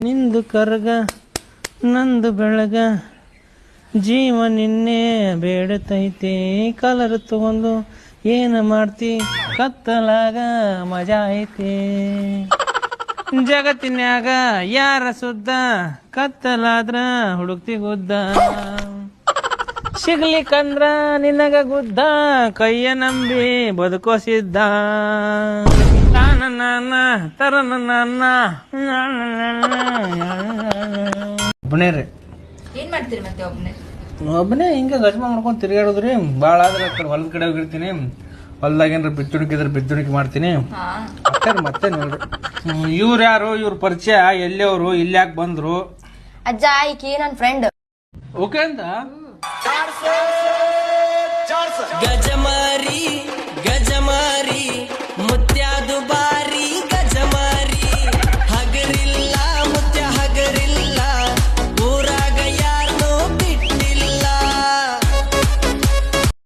ನಿಂದು ಕರ್ಗ ನಂದು ಬೆಳಗ ಜೀವ ನಿನ್ನೆ ಬೇಡತೈತೆ ಕಲರ್ ತಗೊಂಡು ಏನ ಮಾಡ್ತಿ ಕತ್ತಲಾಗ ಮಜಾ ಐತಿ ಜಗತ್ತಿನ್ಯಾಗ ಯಾರ ಸುದ್ದ ಕತ್ತಲಾದ್ರ ಹುಡುಕ್ತಿ ಗುದ್ದ ಸಿಗ್ಲಿಕ್ಕಂದ್ರ ನಿನಗ ಗುದ್ದ ಕೈಯ ನಂಬಿ ಬದುಕೋಸಿದ್ದ ನಾನ ತರನ ನನ್ನ ಒಬ್ಬನೇ ರೀ. ಏನ್ ಮಾಡ್ತೀರಿ ಮತ್ತೆ ಒಬ್ನೇ? ಒಬ್ಬನೇ ಹಿಂಗೆ ಗಜ್ಮ ಮಾಡ್ಕೊಂಡು ತಿರ್ಗಾಡೋದ್ರಿ. ಭಾಳ ಆದ್ರೆ ಆ ಕಡೆ ಹೊಲದ ಕಡೆ ಹೋಗಿರ್ತೀನಿ. ಹೊಲ್ದಾಗ ಏನಾರ ಬಿತ್ತುಣಿಕಿದ್ರೆ ಬಿತ್ತುಣಿಕೆ ಮಾಡ್ತೀನಿ ಅಷ್ಟೇ. ಮತ್ತೆ ನೋಡ್ರಿ ಇವ್ರು ಯಾರು, ಇವ್ರ ಪರಿಚಯ ಎಲ್ಲಿಯವರು, ಇಲ್ಲಿ ಯಾಕೆ ಬಂದ್ರು? ಅಜ್ಜ ಈಕಿ ನನ್ ಫ್ರೆಂಡ್. ಓಕೆ ಅಂತ